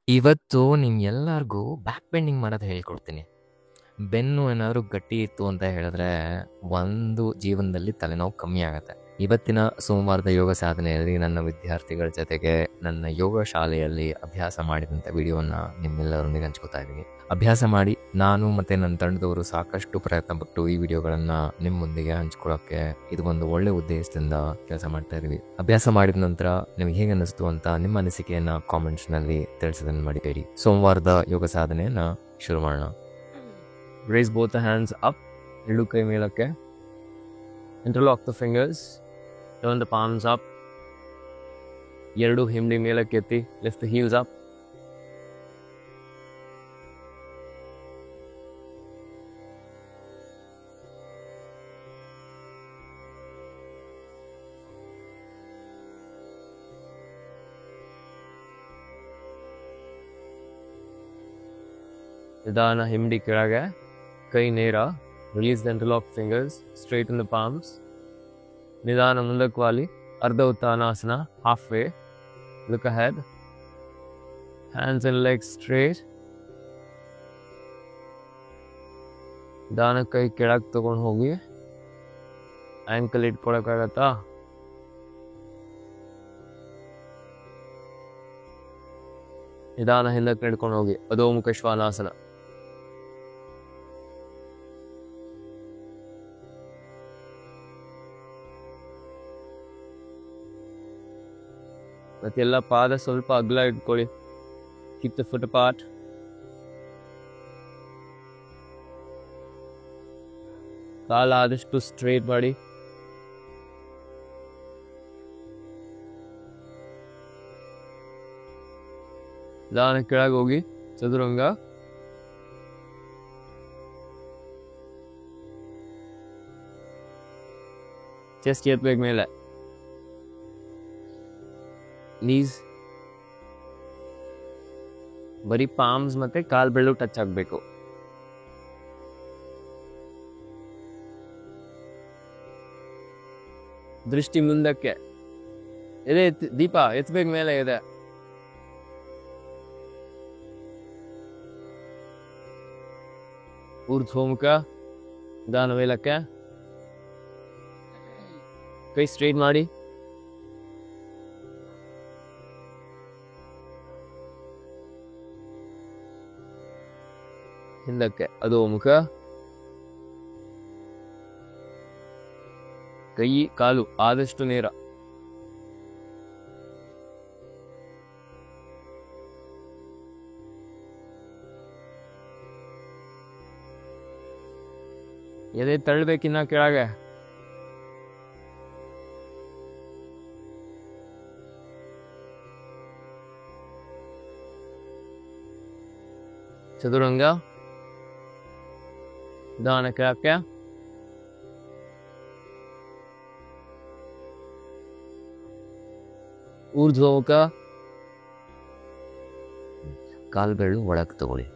ಇವತ್ತು ನಿಮ್ಗೆಲ್ಲರಿಗೂ back bending ಮಾಡೋದು ಹೇಳ್ಕೊಡ್ತೀನಿ. ಬೆನ್ನು ಏನಾದರೂ ಗಟ್ಟಿ ಇತ್ತು ಅಂತ ಹೇಳಿದ್ರೆ ಒಂದು ಜೀವನದಲ್ಲಿ ತಲೆನೋವು ಕಮ್ಮಿ ಆಗುತ್ತೆ. ಇವತ್ತಿನ ಸೋಮವಾರದ ಯೋಗ ಸಾಧನೆಯಲ್ಲಿ ನನ್ನ ವಿದ್ಯಾರ್ಥಿಗಳ ಜೊತೆಗೆ ನನ್ನ ಯೋಗ ಶಾಲೆಯಲ್ಲಿ ಅಭ್ಯಾಸ ಮಾಡಿದಂಥ ವಿಡಿಯೋನ ನಿಮ್ಮೆಲ್ಲರೊಂದಿಗೆ ಹಂಚ್ಕೋತಾ ಇದ್ದೀನಿ. ಅಭ್ಯಾಸ ಮಾಡಿ ನಾನು ಮತ್ತು ನನ್ನ ತಂಡದವರು ಸಾಕಷ್ಟು ಪ್ರಯತ್ನ ಪಟ್ಟು ಈ ವಿಡಿಯೋಗಳನ್ನು ನಿಮ್ಮ ಮುಂದಿಗೆ ಹಂಚ್ಕೊಳ್ಳೋಕ್ಕೆ ಇದು ಒಂದು ಒಳ್ಳೆ ಉದ್ದೇಶದಿಂದ ಕೆಲಸ ಮಾಡ್ತಾ ಇದ್ದೀವಿ. ಅಭ್ಯಾಸ ಮಾಡಿದ ನಂತರ ನಿಮಗೆ ಹೇಗೆ ಅನ್ನಿಸ್ತು ಅಂತ ನಿಮ್ಮ ಅನಿಸಿಕೆಯನ್ನು ಕಾಮೆಂಟ್ಸ್ನಲ್ಲಿ ತಿಳಿಸೋದನ್ನು ಮಡಿಬೇಡಿ. ಸೋಮವಾರದ ಯೋಗ ಸಾಧನೆಯನ್ನು ಶುರು ಮಾಡೋಣ. Raise both the hands up. ಎರಡು ಕೈ ಮೇಲಕ್ಕೆ. Interlock the fingers. Turn the palms up. ಎರಡು ಹಿಂಬಡಿ ಮೇಲಕ್ಕೆ ಎತ್ತಿ. Lift the heels up. ನಿಧಾನ ಹಿಂಬಡಿ ಕೆಳಗೆ. ಕೈ ನೇರ. Release the interlocked fingers. Straighten the palms. ನಿಧಾನ ಮುಂದಕ್ಕೆ ವಾಲಿ. ಅರ್ಧ Uttanasana. Halfway. Look ahead. Hands and legs straight. ನಿಧಾನ ಕೈ ಕೆಳಗೆ ತಗೊಂಡು ಹೋಗಿ. ಆ್ಯಂಕಲ್ ಇಟ್ಕೊಳಕ್ಕಾಗತ್ತಾ? ನಿಧಾನ ಹಿಂದಕ್ಕೆ ನಡ್ಕೊಂಡು ಹೋಗಿ. ಅಧೋಮುಖ ಶ್ವಾನಾಸನ. ಮತ್ತೆಲ್ಲ ಪಾದ ಸ್ವಲ್ಪ ಅಗಲ ಇಟ್ಕೊಳ್ಳಿ. Keep the foot apart. ಕಾಲ ಆದಷ್ಟು ಸ್ಟ್ರೇಟ್ ಮಾಡಿ. ನಿಧಾನ ಕೆಳಗೆ ಹೋಗಿ. ಚದುರಂಗ. ಚೆಸ್ಟ್ ಎತ್ತಬೇಕು ಮೇಲೆ. ನೀಸ್ ಬರೀ ಪಾಮ್ಸ್ ಮತ್ತೆ ಕಾಲ್ ಬೆರಳು ಟಚ್ ಆಗಬೇಕು. ದೃಷ್ಟಿ ಮುಂದಕ್ಕೆ. ಇದೆ ದೀಪ ಎತ್ತಬೇಕು ಮೇಲೆ ಇದೆ. ಊರ್ಧ್ವಮುಖ. ನಿಧಾನ ಮೇಲಕ್ಕೆ. ಕೈ ಸ್ಟ್ರೈಟ್ ಮಾಡಿ. ಹಿಂದಕ್ಕೆ. ಅಧೋಮುಖ. ಕೈ ಕಾಲು ಆದಷ್ಟು ನೇರ. ಎದೆ ತಳ್ಳಬೇಕಿನ್ನ ಕೆಳಗೆ. ಚದುರಂಗ. ನಿಧಾನ ಕೆಳಕ್ಕೆ. ಊರ್ಧ್ವಮುಖ. ಕಾಲ್ ಬೆರಳು ಒಳಗೆ ತಗೊಳ್ಳಿ.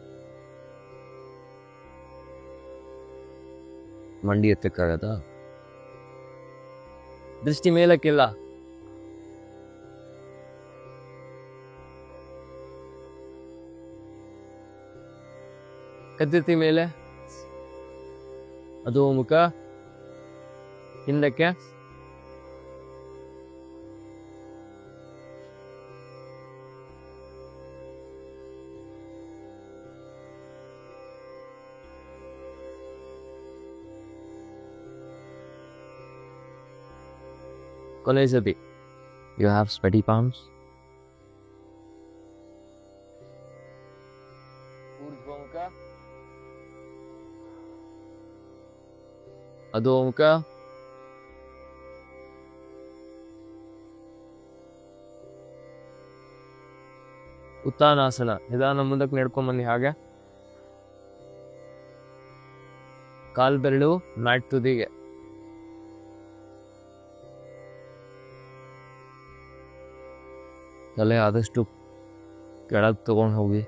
ಮಂಡಿ ಎತ್ತಕ್ಕಾಗತ್ತಾ? ದೃಷ್ಟಿ ಮೇಲಕ್ಕಿಲ್ಲ. ಕತ್ತೆತ್ತಿ ಮೇಲೆ. ಅಧೋಮುಖ. ಹಿಂದಕ್ಕೆ. ಕೊನೆ ಸತಿ. You have sweaty palms. ಊರ್ಧ್ವಮುಖ. ಅಧೋಮುಖ. ಉತ್ಥಾನಾಸನ. ನಿಧಾನ ಮುಂದಕ್ಕೆ ನಡ್ಕೊಂಡ್ ಬನ್ನಿ. ಹಾಗೆ ಕಾಲ್ ಬೆರಳು ಮ್ಯಾಟ್ ತುದಿಗೆ. ತಲೆ ಆದಷ್ಟು ಕೆಳಗೆ ತಗೊಂಡು ಹೋಗಿ.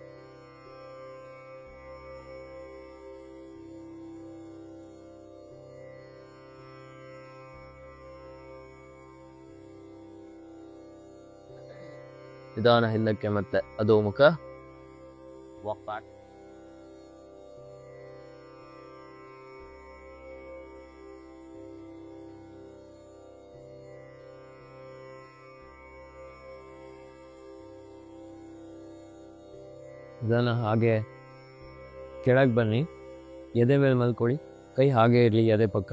ನಿಧಾನ ಹಿಂದಕ್ಕೆ ಮತ್ತೆ ಅಧೋಮುಖ. Walk back. ಇದನ್ನು ಹಾಗೆ ಕೆಳಗೆ ಬನ್ನಿ, ಎದೆ ಮೇಲೆ ಮಲ್ಕೊಳ್ಳಿ, ಕೈ ಹಾಗೆ ಇರಲಿ ಎದೆ ಪಕ್ಕ.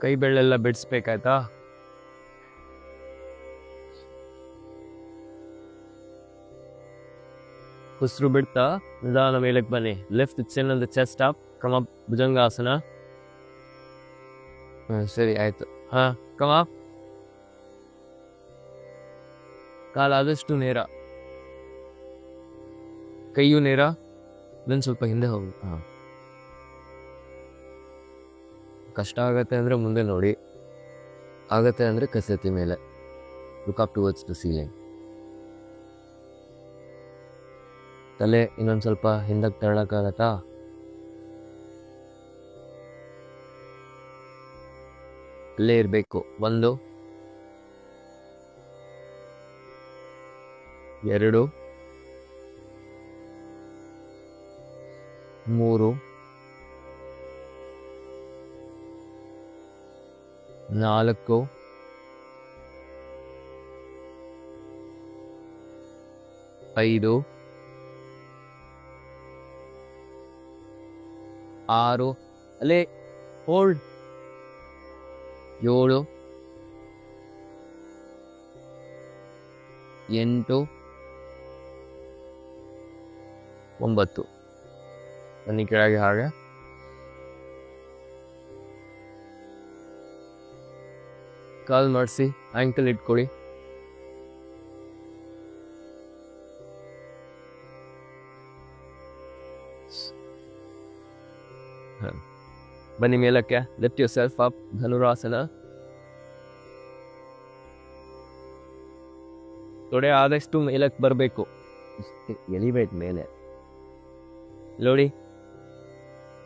ಕೈ ಬೆಳ್ಳೆಲ್ಲ ಬಿಡಿಸ್ಬೇಕಾಯ್ತಾ? ಉಸಿರು ಬಿಡ್ತಾ ನಿಧಾನ ಮೇಲಕ್ಕೆ ಬನ್ನಿ. Lift Chin and chest up, come up, bhujangasana. ಸರಿ ಆಯ್ತು. Come up. ಕಾಲಾದಷ್ಟು ನೇರ, ಕೈಯು ನೇರ, ಇದನ್ನು ಸ್ವಲ್ಪ ಹಿಂದೆ ಹೋಗು. ಕಷ್ಟ ಆಗತ್ತೆ ಅಂದರೆ ಮುಂದೆ ನೋಡಿ, ಆಗತ್ತೆ ಅಂದರೆ ಕಸತಿ ಮೇಲೆ. Look up towards the ceiling. ತಲೆ ಇನ್ನೊಂದು ಸ್ವಲ್ಪ ಹಿಂದಕ್ಕೆ ತಳ್ಳಕ್ಕಾಗತ್ತಾ? ಅಲ್ಲೇ ಇರಬೇಕು. 1 2 3 4 5 6 ಅಲ್ಲೇ ಹೋಲ್ಡ್. 7 8 9. ಬನ್ನಿ ಕೆಳಗೆ ಹಾಗೆ. ಕಾಲ್ ಮಾಡಿಸಿ, ಆಂಕಲ್ ಇಟ್ಕೊಳ್ಳಿ. ಬನ್ನಿ ಮೇಲಕ್ಕೆ. Lift your self up, Dhanurasana. ತೊಡೆ ಆದಷ್ಟು ಮೇಲಕ್ಕೆ ಬರಬೇಕು, ಎಲಿವೇಟ್ ಮೇಲೆ. ನೋಡಿ,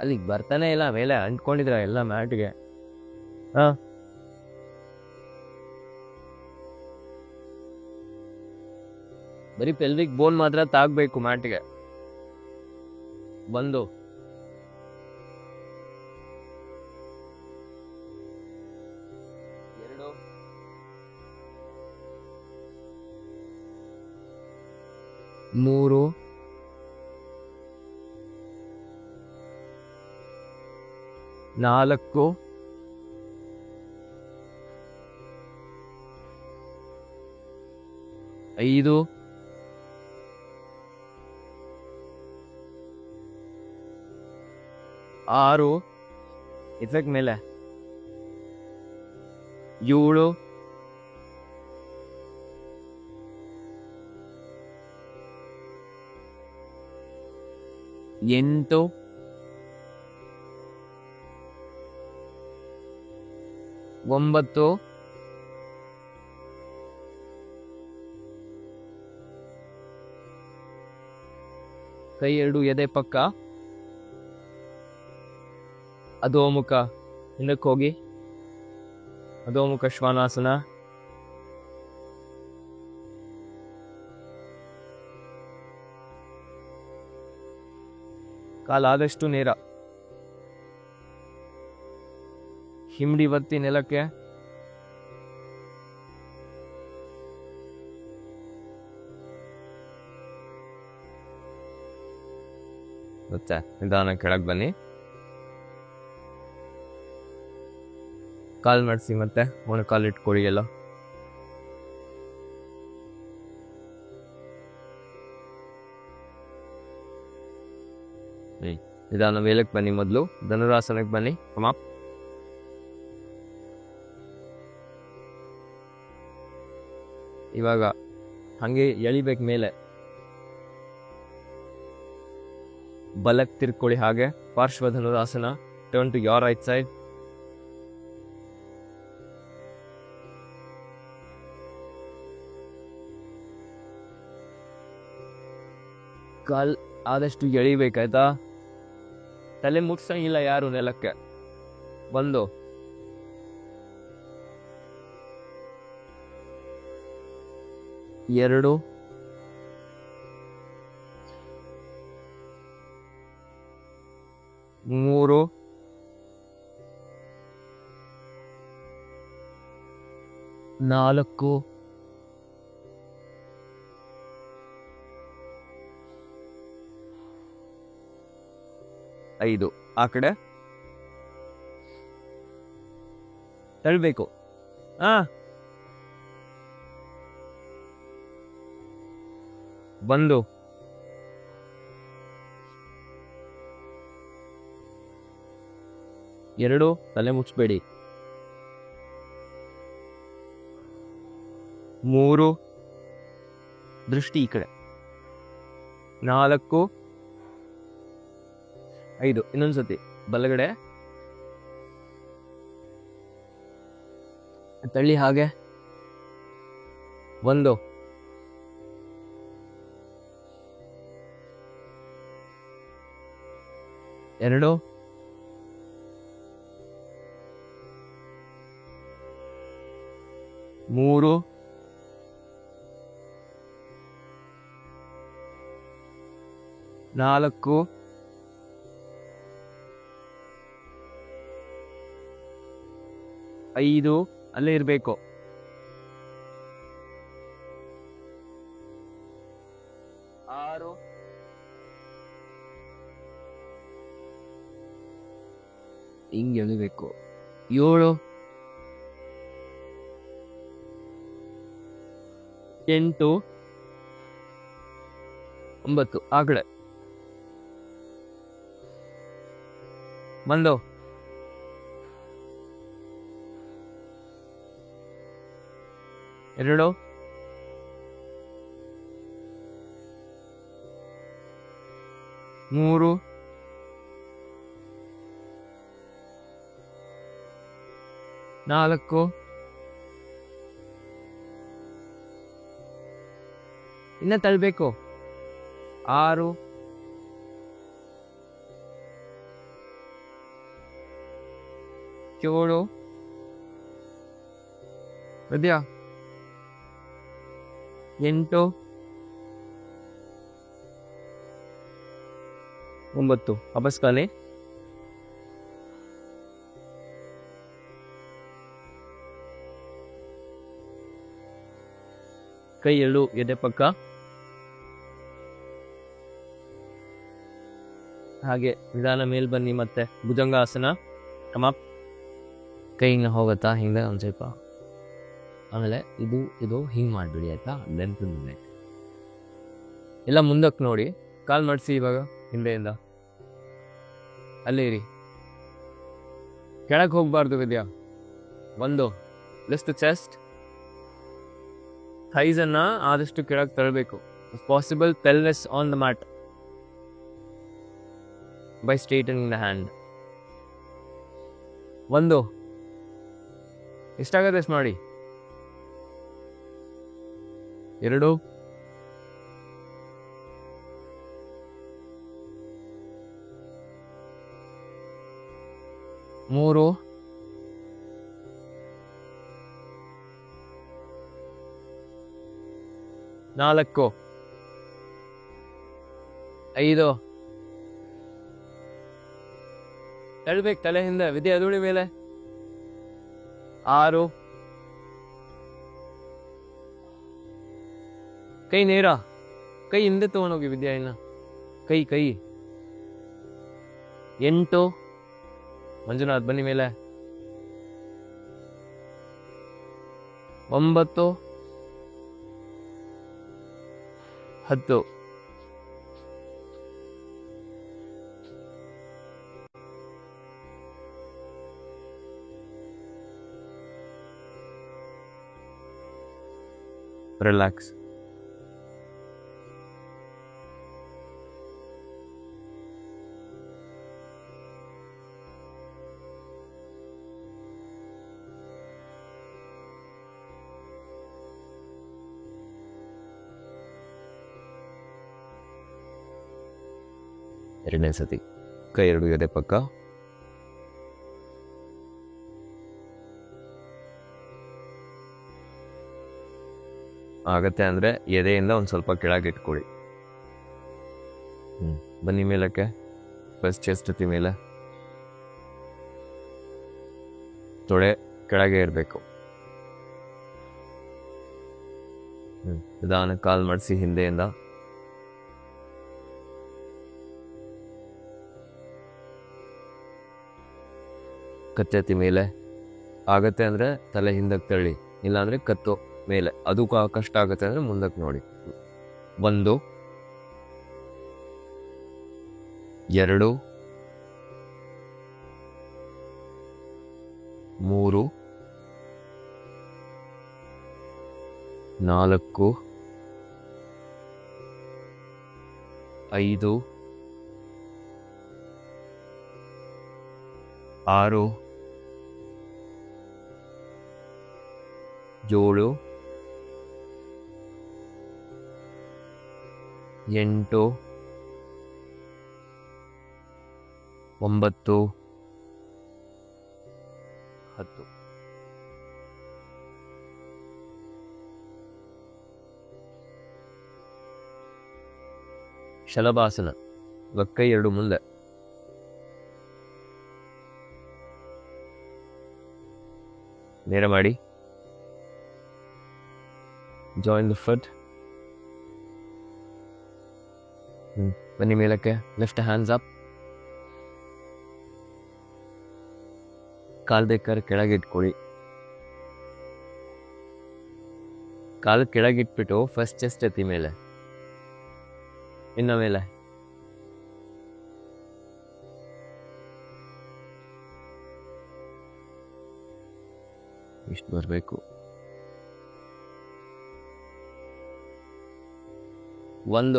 ಅಲ್ಲಿಗೆ ಬರ್ತಾನೆ ಇಲ್ಲ, ಮೇಲೆ ಅಂಟ್ಕೊಂಡಿದ್ರ ಎಲ್ಲ ಮ್ಯಾಟ್ಗೆ. ಬರೀ ಪೆಲ್ವಿಕ್ ಬೋನ್ ಮಾತ್ರ ತಾಗ್ಬೇಕು ಮ್ಯಾಟ್ಗೆ. 1 2 3 4 5 6 ಇಫೆಕ್ಟ್ ಮೇಲೆ 7 8 9 ಕೈ 2 ಎದೆ ಪಕ್ಕ. ಅಧೋಮುಖ ಹಿಂದಕ್ಕೆ ಹೋಗಿ, ಅಧೋಮುಖ ಶ್ವಾನಾಸನ. ಕಾಲಾದಷ್ಟು ನೇರ, ಹಿಂಡಿ ಒತ್ತಿ ನೆಲಕ್ಕೆ. ಮತ್ತೆ ನಿಧಾನ ಕೆಳಗೆ ಬನ್ನಿ. ಕಾಲ್ ಮಾಡಿಸಿ, ಮತ್ತೆ ಮೊಣಕಾಲು ಇಟ್ಕೊಳ್ಳಿ ಎಲ್ಲ. ನಿಧಾನ ಮೇಲಕ್ಕೆ ಬನ್ನಿ. ಮೊದಲು ಧನುರಾಸನಕ್ಕೆ ಬನ್ನಿ. ಇವಾಗ ಹಂಗೆ ಎಳಿಬೇಕು ಮೇಲೆ. ಬಲಕ್ಕೆ ತಿರ್ಕೊಳ್ಳಿ ಹಾಗೆ. ಪಾರ್ಶ್ವ ಧನುರಾಸನ. Turn to your right side. ಕಾಲ್ ಆದಷ್ಟು ಎಳಿಬೇಕಾಯ್ತಾ? ತಲೆ ಮುಟ್ಸಂಗಿಲ್ಲ ಯಾರು ನೆಲಕ್ಕೆ. 1 2 2 3 4 5 ಆ ಕಡೆ ತಳ್ಬೇಕು. 1 2 ತಲೆ ಮುಚ್ಚಬೇಡಿ. 3 ದೃಷ್ಟಿ ಈ ಕಡೆ. 4 5 ಇನ್ನೊಂದ್ಸತಿ ಬಲಗಡೆ ತಳ್ಳಿ ಹಾಗೆ. 1 2 3 4 5 ಅಲ್ಲೇ ಇರಬೇಕು. 6 ಹಿಂಗೆ ಎಳಿಬೇಕು. 7 8 9 ಆ ಕಡೆ. 1 2 3 4 ಇನ್ನ ತಳ್ಬೇಕು. 6 7 ಇದೆಯಾ? 8 9 ಅಬಸ್ಕಾಲಿ. ಕೈ ಎರಡು ಎದೆ ಪಕ್ಕ. ಹಾಗೆ ನಿಧಾನ ಮೇಲ್ ಬನ್ನಿ. ಮತ್ತೆ ಭುಜಂಗಾಸನ. ಕಮಾಪ್. ಕೈ ಹಿಂಗೆ ಹೋಗುತ್ತಾ ಹಿಂಗೆ ಒಂದು ಸ್ವಲ್ಪ. ಆಮೇಲೆ ಇದು ಹಿಂಗೆ ಮಾಡಿಬಿಡಿ ಆಯ್ತಾ. ಲೆಂತ್ ಎಲ್ಲ ಮುಂದಕ್ಕೆ ನೋಡಿ. ಕಾಲು ಮಾಡಿಸಿ ಇವಾಗ ಹಿಂದೆಯಿಂದ. ಅಲ್ಲೇ ಇರಿ, ಕೆಳಗೆ ಹೋಗ್ಬಾರ್ದು ವಿದ್ಯಾ. 1 ಲಿಸ್ಟ್ ಚೆಸ್ಟ್. ಥೈಸನ್ನು ಆದಷ್ಟು ಕೆಳಗೆ ತರಬೇಕು. If possible pelvis on the mat by straightening the hand. 1 ಎಷ್ಟಾಗತ್ತೆ ಅಷ್ಟು ಮಾಡಿ. 2 3 4 5 ತಳ್ಬೇಕು ತಲೆ ಹಿಂದೆ. ವಿದ್ಯೆ ಅದುಳಿ ಮೇಲೆ. 6 ಕೈ ನೇರ. ಕೈ ಹಿಂದೆ ತಗೊಂಡೋಗಿ ವಿದ್ಯಾ. ಇನ್ನ ಕೈ 8 ಮಂಜುನಾಥ್ ಬನ್ನಿ ಮೇಲೆ. 9 10 ರಿಲ್ಯಾಕ್ಸ್. ಎರಡನೇ ಸತಿ ಕೈ ಎರಡು ಎದೆ ಪಕ್ಕ. ಆಗತ್ತೆ ಅಂದರೆ ಎದೆಯಿಂದ ಒಂದು ಸ್ವಲ್ಪ ಕೆಳಗೆ ಇಟ್ಕೊಳ್ಳಿ. ಬನ್ನಿ ಮೇಲಕ್ಕೆ. ಫಸ್ಟ್ ಚೆಸ್ಟ್ ಮೇಲೆ ತೊಡೆ ಕೆಳಗೆ ಇರಬೇಕು. ನಿಧಾನ ಕಾಲ್ ಮಾಡಿಸಿ ಹಿಂದೆಯಿಂದ. ಕತ್ತೆತ್ತಿ ಮೇಲೆ. ಆಗತ್ತೆ ಅಂದರೆ ತಲೆ ಹಿಂದಕ್ಕೆ ತಳ್ಳಿ, ಇಲ್ಲಾಂದರೆ ಕತ್ತು ಮೇಲೆ. ಅದು ಕಷ್ಟ ಆಗುತ್ತೆ ಅಂದರೆ ಮುಂದಕ್ಕೆ ನೋಡಿ. 1 2 3 4 5 6 7 8 9 10. ಶಲಭಾಸನ. ಕೈ 2 ಮುಂದೆ. ನೇರ ಮಾಡಿ. Join the foot. ಬನ್ನಿ ಮೇಲಕ್ಕೆ. Lift hands up. ಕಾಲ್ ಬೇಕಾದ್ರೆ ಕೆಳಗೆ ಇಟ್ಕೊಳ್ಳಿ. ಕಾಲು ಕೆಳಗಿಟ್ಬಿಟ್ಟು ಫಸ್ಟ್ ಚೆಸ್ಟ್ ಎತ್ತಿ ಮೇಲೆ, ಇನ್ನ ಮೇಲೆ. ಇಷ್ಟು ಬರಬೇಕು. 1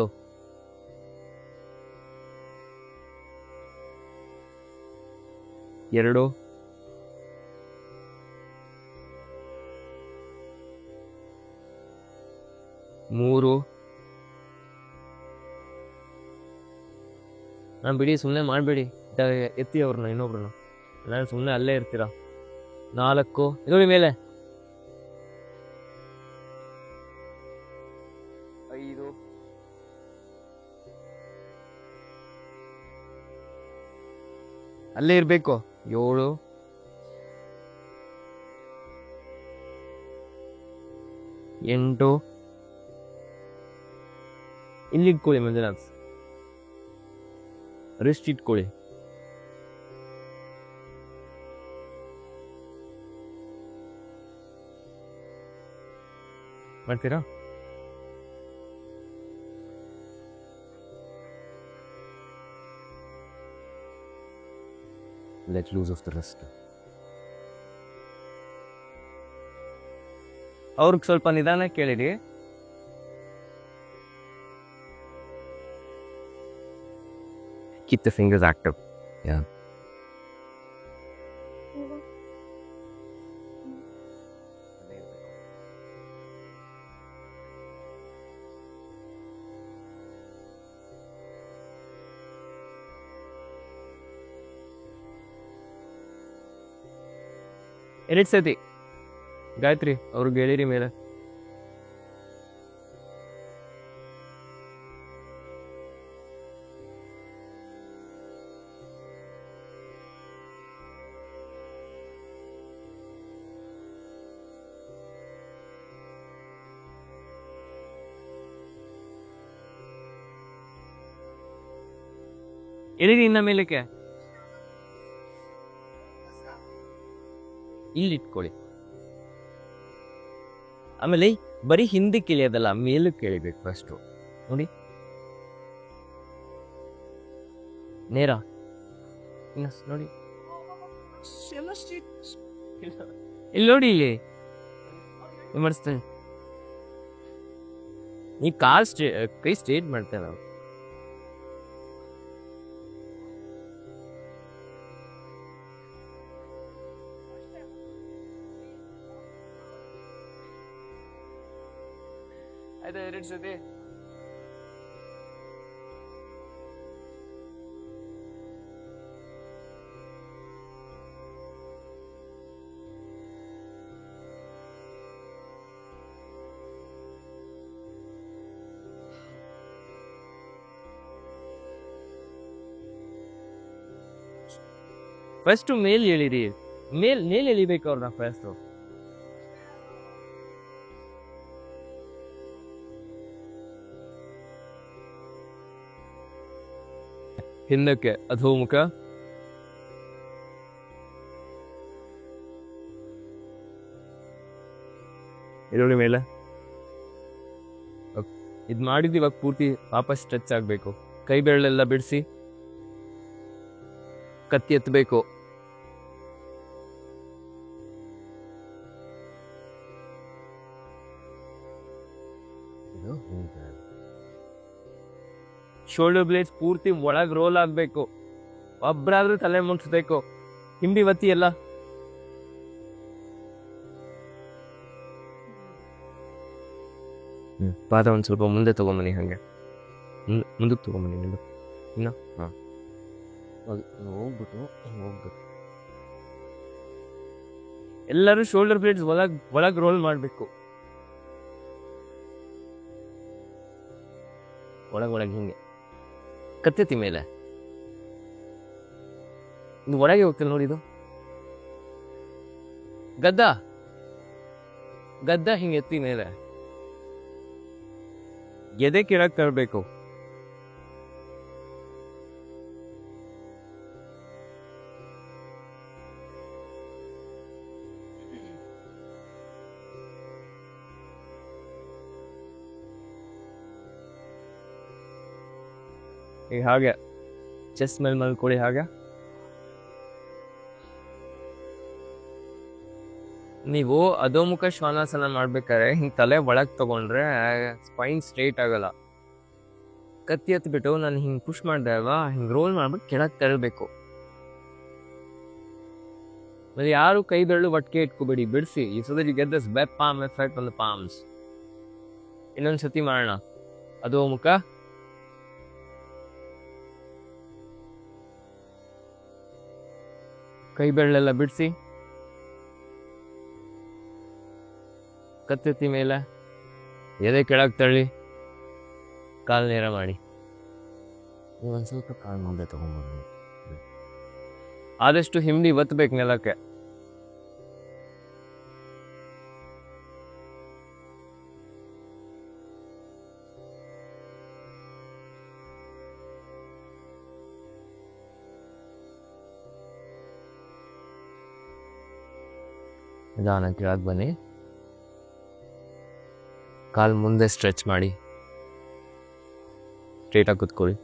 2 3. ನಾನು ಬಿಡಿ, ಸುಮ್ಮನೆ ಮಾಡಬೇಡಿ. ಎತ್ತಿ ಅವ್ರನ್ನ, ಇನ್ನೊಬ್ರನ್ನ. ನಾನು ಸುಮ್ಮನೆ ಅಲ್ಲೇ ಇರ್ತೀರ. 4 ನೋಡಿ ಮೇಲೆ. 5 ಅಲ್ಲೇ ಇರಬೇಕು. 7 8 ಇಲ್ಲಿ ಇಟ್ಕೊಳ್ಳಿ. ಮಂಜುನಾಥ್ ರಿಸ್ಟ್ ಇಟ್ಕೊಳ್ಳಿ. ಮಾಡ್ತೀರಾ? Let loose of the rest. ಅವ್ರಿಗೆ ಸ್ವಲ್ಪ ನಿಧಾನ ಕೇಳಿರಿ. Keep the fingers active. Yeah. ಎರಡು ಸತಿ ಗಾಯತ್ರಿ ಅವ್ರಿಗೆ ಹೇಳಿರಿ ಮೇಲೆ. ಎಳಿರಿ ಇನ್ನ ಮೇಲಕ್ಕೆ. ಇಲ್ಲಿ ಇಟ್ಕೊಳ್ಳಿ. ಆಮೇಲೆ ಬರೀ ಹಿಂದಕ್ಕೆ ಇಳಿಯೋದಲ್ಲ, ಮೇಲಕ್ಕೆ ಇಳಿಬೇಕು ಫಸ್ಟು. ನೋಡಿ ನೇರ. ಇನ್ನ ನೋಡಿ, ಇಲ್ಲಿ ನೋಡಿ, ಇಲ್ಲಿ ಮಾಡಿಸ್ತೇನೆ. ನೀವು ಕೈ ಸ್ಟ್ರೇಟ್ ಮಾಡ್ತೇವೆ ನಾವು. ಆಯ್ತಾ? 2 ಸತಿ. ಫಸ್ಟ್ ಮೇಲ್ ಎಳಿರಿ, ಮೇಲ್ ಎಳಿಬೇಕು ಅವ್ರನ್ನ ಫಸ್ಟ್. ಹಿಂದಕ್ಕೆ ಅಧೋಮುಖ, ಈರುಳ್ಳಿ ಮೇಲೆ. ಇದು ಮಾಡಿದ್ದು ಇವಾಗ ಪೂರ್ತಿ ವಾಪಸ್ ಸ್ಟ್ರೆಚ್ ಆಗಬೇಕು. ಕೈ ಬೆರಳೆಲ್ಲ ಬಿಡಿಸಿ ಕತ್ತಿ ಎತ್ತಬೇಕು. ಶೋಲ್ಡರ್ ಬ್ಲೇಡ್ಸ್ ಪೂರ್ತಿ ಒಳಗ್ ರೋಲ್ ಆಗ್ಬೇಕು. ಒಬ್ರಾದ್ರೂ ತಲೆ ಮುನ್ಸ್ಬೇಕು. ಹಿಂಡಿ ಒತ್ತಿ ಎಲ್ಲ. ಪಾದ ಒಂದ್ ಸ್ವಲ್ಪ ಮುಂದೆ ತಗೊಂಬನಿ, ಹಂಗೆ ಮುಂದಕ್ಕೆ ತಗೊಂಬನಿ. ಇನ್ನ ಹೋಗ್ಬಿಟ್ಟು ಎಲ್ಲರೂ ಶೋಲ್ಡರ್ ಬ್ಲೇಡ್ಸ್ ಒಳಗ್ ರೋಲ್ ಮಾಡ್ಬೇಕು. ಒಳಗೆ ಹಿಂಗೆ ಕತ್ತೆತ್ತಿ ಮೇಲೆ ಇದು ಒಳಗೆ ಹೋಗ್ತಿಲ್ಲ ನೋಡಿ. ಇದು ಗದ್ದ ಹಿಂಗೆ ಎತ್ತಿ ಮೇಲೆ ಎದೆ ಕೆಳಗೆ ತರಬೇಕು. ಈಗ ಹಾಗೆ ಚೆಸ್ಟ್ ಮೇಲೆ ಮಲ್ಕೊಳ್ಳಿ. ಹಾಗೆ ನೀವು ಅಧೋಮುಖ ಶ್ವಾನಾಸನ ಮಾಡ್ಬೇಕಾದ್ರೆ ಹಿಂಗ್ ತಲೆ ಒಳಗ್ ತಗೊಂಡ್ರೆ ಸ್ಪೈನ್ ಸ್ಟ್ರೈಟ್ ಆಗಲ್ಲ. ಕತ್ತಿ ಎತ್ಬಿಟ್ಟು ನಾನು ಹಿಂಗ್ ಪುಷ್ ಮಾಡ್ದೆ ಅಲ್ವಾ, ಹಿಂಗ್ ರೋಲ್ ಮಾಡ್ಬಿಟ್ಟು ಕೆಳಗೆ ತರಬೇಕು. ಮತ್ತೆ ಯಾರು ಕೈ ಬೆರಳು ಒಟ್ಟಿಗೆ ಇಟ್ಕೋಬೇಡಿ, ಬಿಡಿಸಿ. So that you get this web palm effect on the palms. ಇನ್ನೊಂದ್ಸತಿ ಮಾಡೋಣ. ಅಧೋಮುಖ, ಕೈ ಬೆರಳೆಲ್ಲ ಬಿಡಿಸಿ, ಕತ್ತೆತ್ತಿ ಮೇಲೆ, ಎದೆ ಕೆಳಗೆ ತಳ್ಳಿ, ಕಾಲು ನೇರ ಮಾಡಿ. ಒಂದು ಸ್ವಲ್ಪ ಕಾಲು ಮುಂದೆ ತಗೊಂಡ್ಬಂದು ಆದಷ್ಟು ಹಿಂಡಿ ಒತ್ತಬೇಕು ನೆಲಕ್ಕೆ. ನಿಧಾನ ಕೆಳಗೆ ಬನ್ನಿ. ಕಾಲು ಮುಂದೆ ಸ್ಟ್ರೆಚ್ ಮಾಡಿ, ಸ್ಟ್ರೇಟಾಗಿ ಕೂತ್ಕೊಳ್ಳಿ.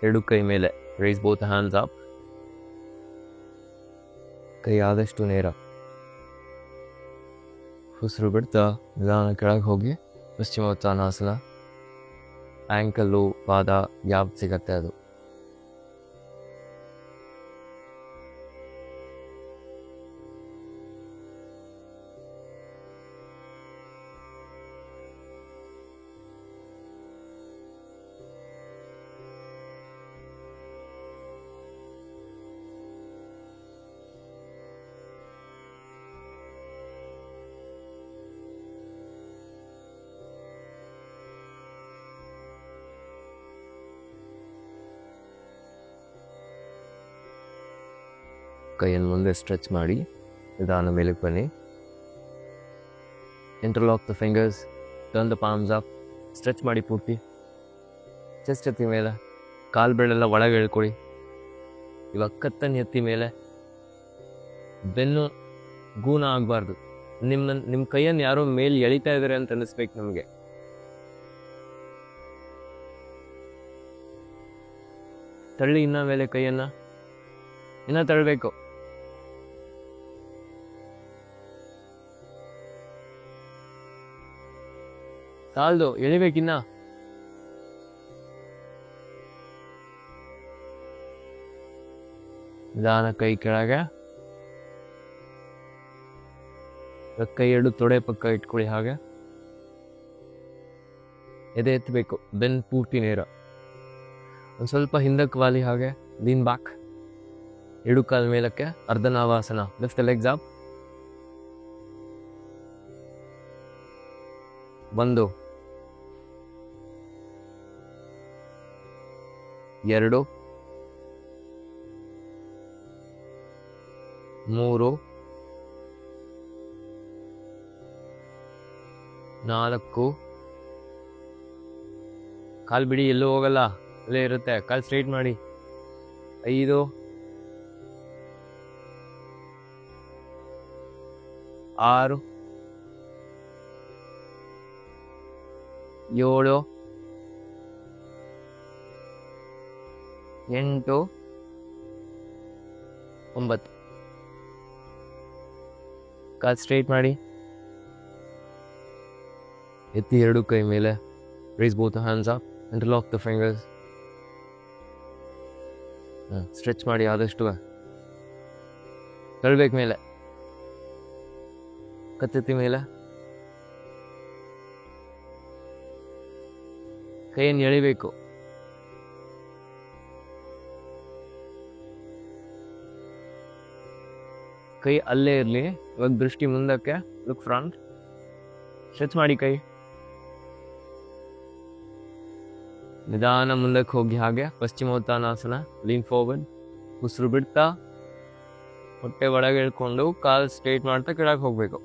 ಎರಡು ಕೈ ಮೇಲೆ, ರೈಸ್ ಬೋತ್ ಹ್ಯಾಂಡ್ಸ್ ಅಪ್. ಕೈ ಆದಷ್ಟು ನೇರ. ಉಸಿರು ಬಿಡ್ತಾ ನಿಧಾನ ಕೆಳಗೆ ಹೋಗಿ ಪಶ್ಚಿಮೋತ್ತಾನಾಸನ. ಆ್ಯಂಕಲ್ಲು, ಪಾದ ಯಾವ್ದು ಸಿಗತ್ತೆ ಅದು. ಕೈಯನ್ನು ಮುಂದೆ ಸ್ಟ್ರೆಚ್ ಮಾಡಿ ನಿಧಾನ ಮೇಲಕ್ಕೆ ಬನ್ನಿ. Interlock the fingers, turn the palms up. Stretch ಮಾಡಿ ಪೂರ್ತಿ. ಚೆಸ್ಟ್ ಎತ್ತಿ ಮೇಲೆ, ಕಾಲು ಬೆರಳೆಲ್ಲ ಒಳಗೆ ಎಳ್ಕೊಳ್ಳಿ. ಇವಾಗ ಕತ್ತನ್ನು ಎತ್ತಿ ಮೇಲೆ. ಬೆನ್ನು ಗೂನ ಆಗಬಾರ್ದು. ನಿಮ್ಮ ಕೈಯನ್ನು ಯಾರೋ ಮೇಲೆ ಎಳಿತಾ ಇದ್ದಾರೆ ಅಂತ ಅನ್ನಿಸ್ಬೇಕು ನಮಗೆ. ತಳ್ಳಿ ಇನ್ನ ಮೇಲೆ ಕೈಯನ್ನು, ಇನ್ನ ತಳ್ಳಬೇಕು. ಸಾಲ್ದು, ಎಳಿಬೇಕಿನ್ನ. ನಿಧಾನ ಕೈ ಕೆಳಗೆ. ಕೈ ಎರಡು ತೊಡೆ ಪಕ್ಕ ಇಟ್ಕೊಳ್ಳಿ. ಹಾಗೆ ಎದೆ ಎತ್ತಬೇಕು. ಬೆನ್ನು ಪೂರ್ತಿ ನೇರ. ಒಂದು ಸ್ವಲ್ಪ ಹಿಂದಕ್ಕೆ ವಾಲಿ. ಹಾಗೆ ಲೀನ್ ಬ್ಯಾಕ್. ಎರಡು ಕಾಲ ಮೇಲಕ್ಕೆ ಅರ್ಧನಾವಾಸನ. Lift the legs up. 1 2 3 4 ಕಾಲ್ ಬಿಡಿ, ಎಲ್ಲೂ ಹೋಗಲ್ಲ, ಅಲ್ಲೇ ಇರುತ್ತೆ. ಕಾಲ್ ಸ್ಟ್ರೈಟ್ ಮಾಡಿ. 5 6 7 8 9 ಕಾಲ್ ಸ್ಟ್ರೈಟ್ ಮಾಡಿ. ಎತ್ತಿ ಎರಡು ಕೈ ಮೇಲೆ. Raise both the hands up. Interlock the fingers. Stretch ಮಾಡಿ ಆದಷ್ಟು. ತಳ್ಬೇಕು ಮೇಲೆ, ಕತ್ತೆತ್ತಿ ಮೇಲೆ. ಕೈಯನ್ನು ಎಳಿಬೇಕು. ಕೈ ಅಲ್ಲೇ ಇರಲಿ. ಇವಾಗ ದೃಷ್ಟಿ ಮುಂದಕ್ಕೆ. Look front. ಸ್ಟ್ರೆಚ್ ಮಾಡಿ ಕೈ. ನಿಧಾನ ಮುಂದಕ್ಕೆ ಹೋಗಿ ಹಾಗೆ ಪಶ್ಚಿಮೋತ್ತಾನಾಸನ. Lean forward. ಉಸಿರು ಬಿಡ್ತಾ ಹೊಟ್ಟೆ ಒಳಗೆ ಇಳ್ಕೊಂಡು ಕಾಲ್ ಸ್ಟ್ರೈಟ್ ಮಾಡ್ತಾ ಕೆಳಗೆ ಹೋಗ್ಬೇಕು.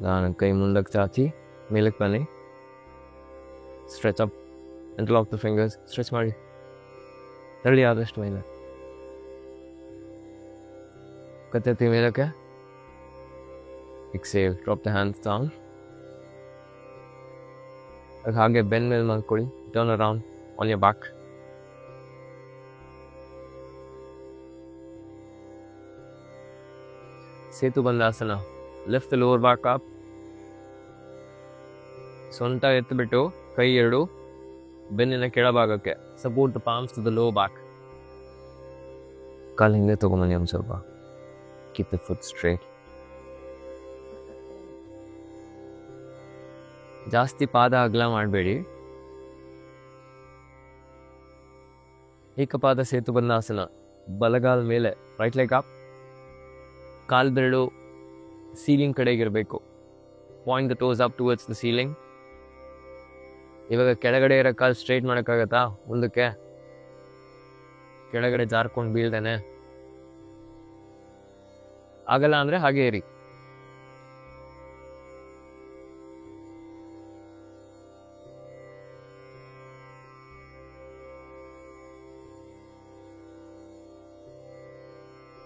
ನಾನು ಕೈ ಮುಂದಕ್ಕೆ ಚಾಚಿ ಮೇಲಕ್ಕೆ ಬನ್ನಿ. Stretch up. Interlock the fingers. Stretch ಮಾಡಿ. ತಳ್ಳಿ ಆದಷ್ಟು ಮೇಲೆ. ಕತ್ತೆತ್ತಿ ಮೇಲಕ್ಕೆ. Exhale. Drop the hands down. ಹಾಗೆ ಬೆನ್ ಮೇಲೆ ಮಾಡ್ಕೊಳ್ಳಿ. Turn around on your back. ಸೇತು ಬಂದಾಸನ. Lift the lower back up. ಸೊಂಟ ಎತ್ತಿಬಿಟ್ಟು ಕೈ ಎರಡು ಬೆನ್ನಿನ ಕೆಳಭಾಗಕ್ಕೆ. Support the palms to the low back. ಕಾಲು ಹಿಂದೆ ತಗೊಂಬನ್ನಿ ಒಂದು ಸ್ವಲ್ಪ. Keep the foot straight. ಜಾಸ್ತಿ ಪಾದ ಅಗಲ ಮಾಡಬೇಡಿ. ಏಕಪಾದ ಸೇತು ಬಂದಾಸನ. ಬಲಗಾಲ ಮೇಲೆ. Right leg up. ಕಾಲ್ ಬೆರಳು ಸೀಲಿಂಗ್ ಕಡೆಗಿರಬೇಕು. Point the toes up towards the ceiling. ಇವಾಗ ಕೆಳಗಡೆ ಇರೋ ಕಾಲ್ ಸ್ಟ್ರೈಟ್ ಮಾಡೋಕ್ಕಾಗತ್ತಾ? ಮುಂದಕ್ಕೆ ಕೆಳಗಡೆ ಜಾರ್ಕೊಂಡು ಬೀಳ್ದೇನೆ. ಆಗಲ್ಲ ಅಂದರೆ ಹಾಗೆ ಇರಿ.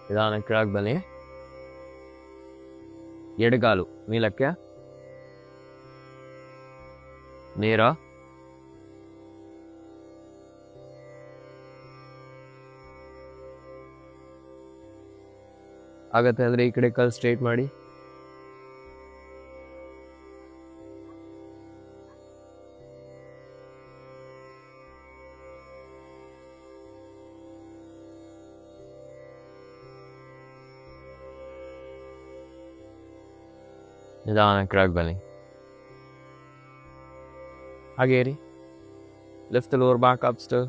ನಿಧಾನ ಕೆಳಗೆ ಬನ್ನಿ. ಎಡಗಾಲು ಮೇಲಕ್ಕೆ. ನೇರ. ಆಗತ್ತೆ ಅಂದರೆ ಈ ಕಡೆ ಕಾಲು ಸ್ಟ್ರೈಟ್ ಮಾಡಿ. ನಿಧಾನ ಕೆಳಗೆ ಬನ್ನಿ. ಹಾಗೆ ಇರಿ. Lift the lower back up still.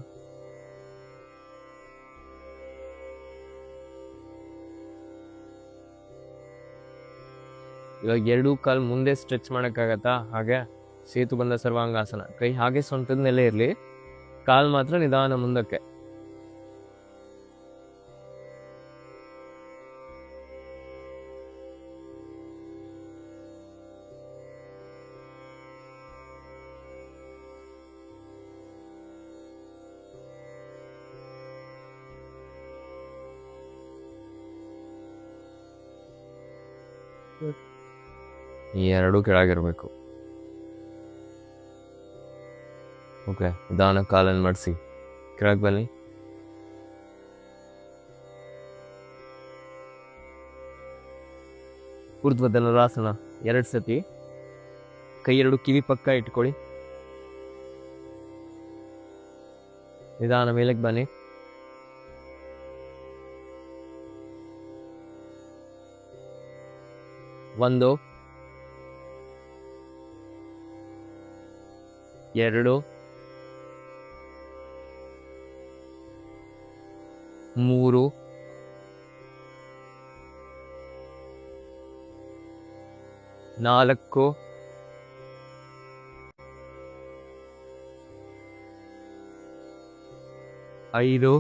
ಇವಾಗ ಎರಡೂ ಕಾಲು ಮುಂದೆ ಸ್ಟ್ರೆಚ್ ಮಾಡೋಕ್ಕಾಗತ್ತಾ? ಹಾಗೆ ಸೇತು ಬಂದ ಸರ್ವಾಂಗಾಸನ. ಕೈ ಹಾಗೆ ಸೊಂಟದ ಮೇಲೆ ಇರಲಿ. ಕಾಲು ಮಾತ್ರ ನಿಧಾನ ಮುಂದಕ್ಕೆ. ಈ ಎರಡೂ ಕೆಳಗಿರಬೇಕು. ಓಕೆ, ನಿಧಾನ ಕಾಲನ್ನು ಮಾಡಿಸಿ ಕೆಳಗೆ ಬನ್ನಿ. ಊರ್ಧ್ವ ಧನುರಾಸನ 2 ಸತಿ. ಕೈ 2 ಕಿವಿ ಪಕ್ಕ ಇಟ್ಕೊಳ್ಳಿ. ನಿಧಾನ ಮೇಲಕ್ಕೆ ಬನ್ನಿ. ಒಂದು, 2, 3, 4, 5,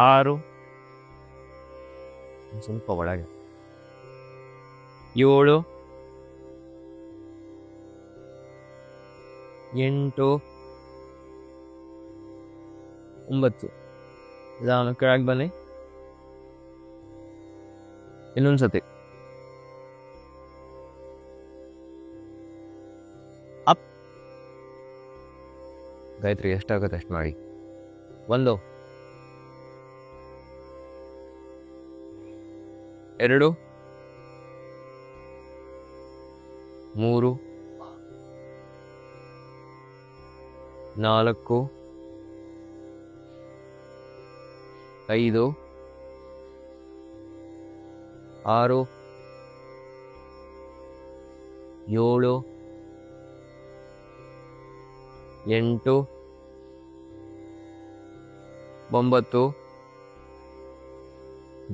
6, ಸ್ವಲ್ಪ ಒಳಗೆ, 7, 8, 9. ನಿಧಾನ ಕೆಳಗೆ ಬನ್ನಿ. ಇನ್ನೊಂದ್ಸತಿ ಅಪ್. ಗಾಯತ್ರಿ ಎಷ್ಟಾಗುತ್ತೆ ಅಷ್ಟು ಮಾಡಿ. 1, 2, 3, 4, 5, 6, 7, 8, 9.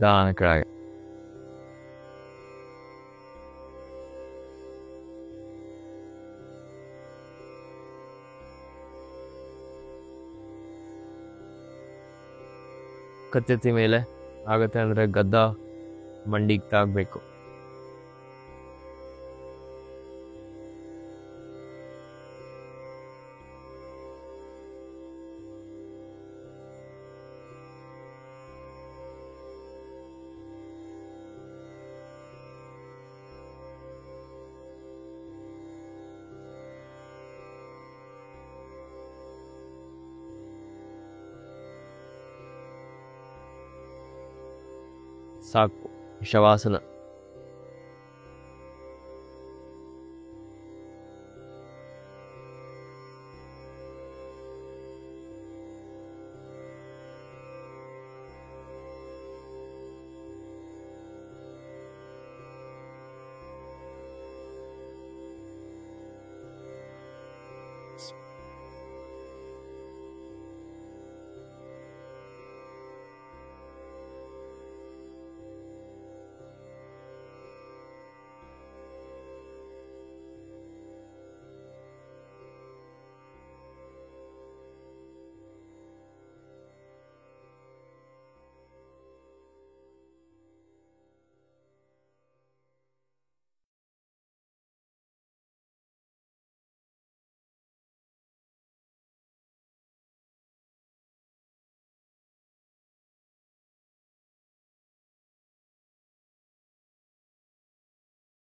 ದಾನ ಕೆಳಗೆ. ಕತ್ತೆತ್ತಿ ಮೇಲೆ ಆಗತ್ತೆ ಅಂದರೆ ಗದ್ದ ಮಂಡಿಗೆ ತಾಗಬೇಕು. ಸಾಕು. ಶವಾಸನ.